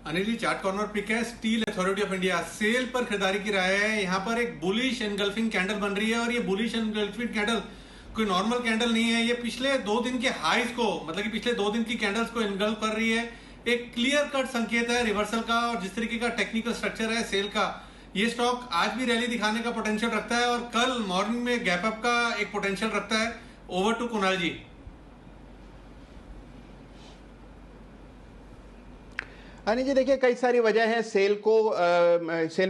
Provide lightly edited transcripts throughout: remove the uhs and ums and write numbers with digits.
Anil ji, chart corner pick है steel authority of India, SAIL पर खरीदारी की राय है। यहाँ पर एक बुलिश एनगल्फिंग कैंडल बन रही है और ये बुलिश एनगल्फिंग कैंडल कोई नॉर्मल कैंडल नहीं है। ये पिछले 2 दिन के हाइज को, मतलब कि पिछले 2 दिन की कैंडल्स को एनगल्फ कर रही है। एक क्लियर कट संकेत है रिवर्सल का, और जिस तरीके का टेक्निकल स्ट्रक्चर है सेल का, ये स्टॉक आज भी रैली दिखाने का पोटेंशियल रखता है और कल मॉर्निंग में गैप अप का एक पोटेंशियल रखता है। ओवर टू कुणाल जी। अनिल जी, देखिए कई सारी वजह है सेल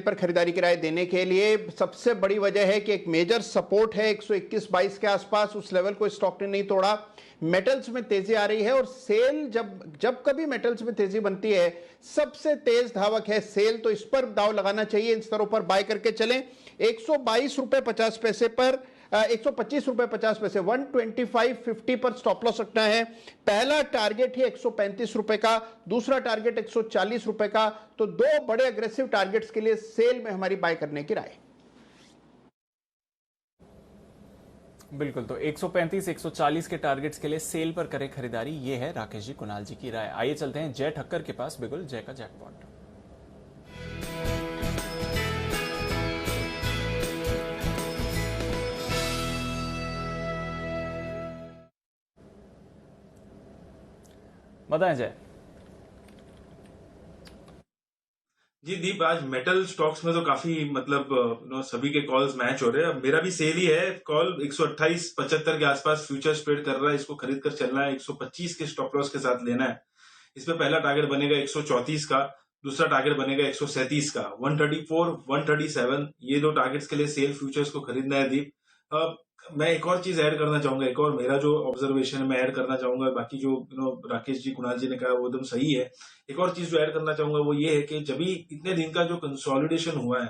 पर खरीदारी की राय देने के लिए। सबसे बड़ी वजह है कि एक मेजर सपोर्ट है 121.22 के आसपास, उस लेवल को स्टॉक ने नहीं तोड़ा। मेटल्स में तेजी आ रही है और सेल जब कभी मेटल्स में तेजी बनती है सबसे तेज धावक है सेल, तो इस पर दाव लगाना चाहिए। इन स्तरों पर बाय करके चलें। 122 रुपए 50 पैसे पर 125 रुपए 50 पैसे 125.50 पर स्टॉप लॉस रखना है। पहला टारगेट ही 135 रुपए का, दूसरा टारगेट 140 रुपए का। तो दो बड़े अग्रेसिव टारगेट्स के लिए सेल में हमारी बाय करने की राय। बिल्कुल, तो 135 140 के टारगेट्स के लिए सेल पर करें खरीदारी, ये है राकेश जी कुणाल जी की राय। आइए चलते हैं जय ठक्कर के पास। बिल्कुल, जय का जैकपॉट। बताएं जय। जी दीप, आज मेटल स्टॉक्स में तो काफी मतलब सभी के कॉल्स मैच हो रहे हैं। अब मेरा भी सेल ही है। कॉल 128.75 के आसपास फ्यूचर्स ट्रेड कर रहा है, इसको खरीद कर चलना है। 125 के स्टॉप लॉस के साथ लेना है। इसमें पहला टारगेट बनेगा 134 का, दूसरा टारगेट बनेगा 137 का। 134 137 ये दो टारगेट्स के लिए सेल फ्यूचर्स को खरीदना है दीप। मैं एक और चीज ऐड करना चाहूंगा, एक और मेरा जो ऑब्जर्वेशन मैं ऐड करना चाहूंगा। बाकी जो राकेश जी कुणाल जी ने कहा वो एकदम सही है। एक और चीज जो ऐड करना चाहूंगा वो ये है कि जब भी इतने दिन का जो कंसोलिडेशन हुआ है,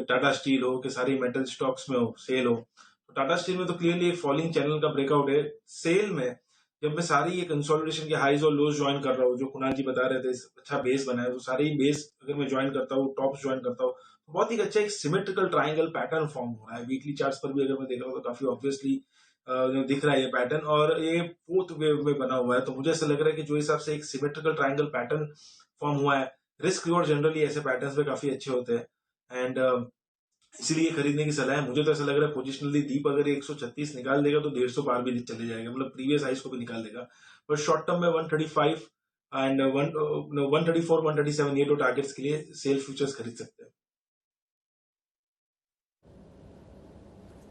टाटा स्टील हो कि सारी मेटल स्टॉक्स में हो सेल हो, तो टाटा स्टील में तो क्लियरली फॉलिंग चैनल का ब्रेकआउट है। सेल में जब मैं सारी ये कंसोलिडेशन के हाईज और लोज ज्वाइन कर रहा हूँ, जो कुणाल जी बता रहे थे अच्छा बेस बना है, तो सारे बेस अगर मैं ज्वाइन करता हूँ, टॉप्स ज्वाइन करता हूँ, तो बहुत ही अच्छा एक सिमेट्रिकल ट्राइंगल पैटर्न फॉर्म हो रहा है। वीकली चार्ट्स पर भी अगर मैं देख रहा हूँ तो काफी ऑब्वियसली दिख रहा है ये पैटर्न, और ये फोर्थ वेव में बना हुआ है। तो मुझे ऐसा लग रहा है कि जो हिसाब से एक सिमेट्रिकल ट्राइंगल पैटर्न फॉर्म हुआ है, रिस्क रिवॉर्ड जनरली ऐसे पैटर्न्स में काफी अच्छे होते हैं, एंड इसीलिए खरीदने की सलाह है। मुझे तो ऐसा लग रहा है पोजिशनली दीप अगर 136 निकाल देगा तो 150 पार भी चले जाएगा, मतलब प्रीवियस हाइस को भी निकाल देगा। पर शॉर्ट टर्म में 135 एंड 134 137 ये दो टारगेट्स के लिए सेल फ्यूचर्स खरीद सकते हैं।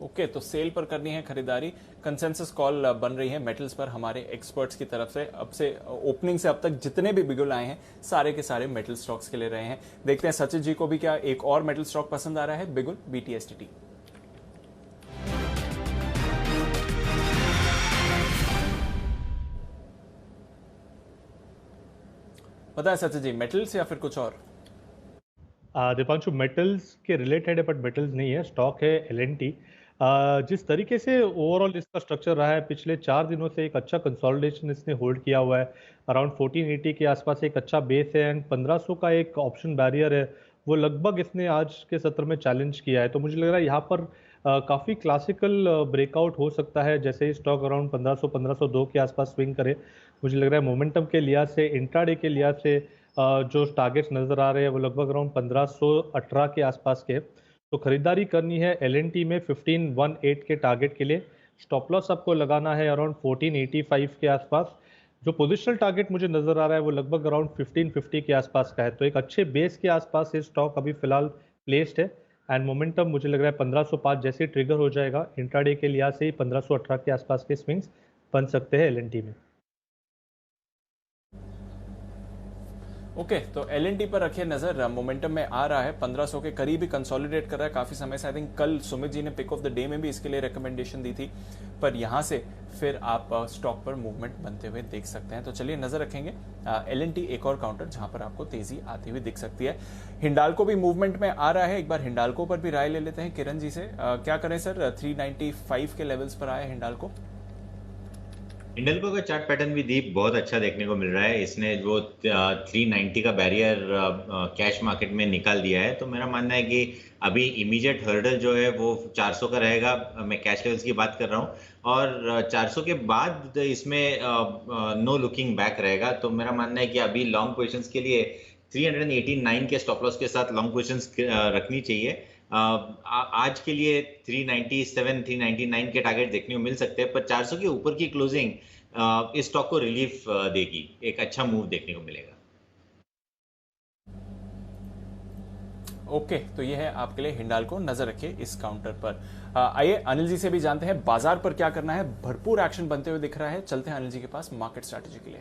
ओके, तो सेल पर करनी है खरीदारी। कंसेंसस कॉल बन रही है मेटल्स पर हमारे एक्सपर्ट्स की तरफ से। अब से ओपनिंग से अब तक जितने भी बिगुल आए हैं सारे के सारे मेटल स्टॉक्स के लिए रहे हैं। देखते हैं सचिन जी को भी क्या एक और मेटल स्टॉक पसंद आ रहा है। बिगुल BTSTT। बताएं सचिन जी, मेटल्स या फिर कुछ और? दीपांशु, मेटल्स के रिलेटेड है बट मेटल्स नहीं है, स्टॉक है L&T। जिस तरीके से ओवरऑल इसका स्ट्रक्चर रहा है पिछले 4 दिनों से, एक अच्छा कंसोलिडेशन इसने होल्ड किया हुआ है। अराउंड 1480 के आसपास एक अच्छा बेस है एंड 1500 का एक ऑप्शन बैरियर है, वो लगभग इसने आज के सत्र में चैलेंज किया है। तो मुझे लग रहा है यहाँ पर काफ़ी क्लासिकल ब्रेकआउट हो सकता है। जैसे ही स्टॉक अराउंड 1500 1502 के आसपास स्विंग करे, मुझे लग रहा है मोमेंटम के लिहाज से, इंट्राडे के लिहाज से जो टारगेट्स नज़र आ रहे हैं वो लगभग अराउंड 1518 के आसपास के। तो खरीदारी करनी है L&T में 1518 के टारगेट के लिए। स्टॉप लॉस आपको लगाना है अराउंड 1485 के आसपास। जो पोजिशनल टारगेट मुझे नज़र आ रहा है वो लगभग अराउंड 1550 के आसपास का है। तो एक अच्छे बेस के आसपास ये स्टॉक अभी फिलहाल प्लेस्ड है एंड मोमेंटम मुझे लग रहा है 1505 जैसे ट्रिगर हो जाएगा इंट्राडे के लिहाज से ही 1518 के आसपास के स्विंग्स बन सकते हैं L&T में। ओके, तो L&T पर रखिए नजर। मोमेंटम में आ रहा है, 1500 के करीब ही कंसोलिडेट कर रहा है काफी समय से। आई थिंक कल सुमित जी ने पिक ऑफ द डे में भी इसके लिए रिकमेंडेशन दी थी, पर यहां से फिर आप स्टॉक पर मूवमेंट बनते हुए देख सकते हैं। तो चलिए नजर रखेंगे L&T एक और काउंटर जहां पर आपको तेजी आती हुई दिख सकती है। हिंडाल्को भी मूवमेंट में आ रहा है, एक बार हिंडाल्को पर भी राय ले लेते हैं किरण जी से। क्या करें सर? 395 के लेवल्स पर आया हिंडाल्को। हिंडल्को का चार्ट पैटर्न भी दीप बहुत अच्छा देखने को मिल रहा है। इसने वो 390 का बैरियर कैश मार्केट में निकाल दिया है। तो मेरा मानना है कि अभी इमीडिएट हर्डल जो है वो 400 का रहेगा। मैं कैश लेवल्स की बात कर रहा हूँ, और 400 के बाद इसमें नो लुकिंग बैक रहेगा। तो मेरा मानना है कि अभी लॉन्ग पोजिशंस के लिए 389 के स्टॉप लॉस के साथ लॉन्ग पोजीशंस रखनी चाहिए। आज के लिए 397 399 के टारगेट देखने को मिल सकते हैं, पर 400 के ऊपर की क्लोजिंग इस स्टॉक को रिलीफ देगी, एक अच्छा मूव देखने को मिलेगा। ओके, तो ये है आपके लिए हिंडाल्को, नजर रखिए इस काउंटर पर। आइए अनिल जी से भी जानते हैं बाजार पर क्या करना है। भरपूर एक्शन बनते हुए दिख रहा है, चलते हैं अनिल जी के पास मार्केट स्ट्रैटेजी के लिए।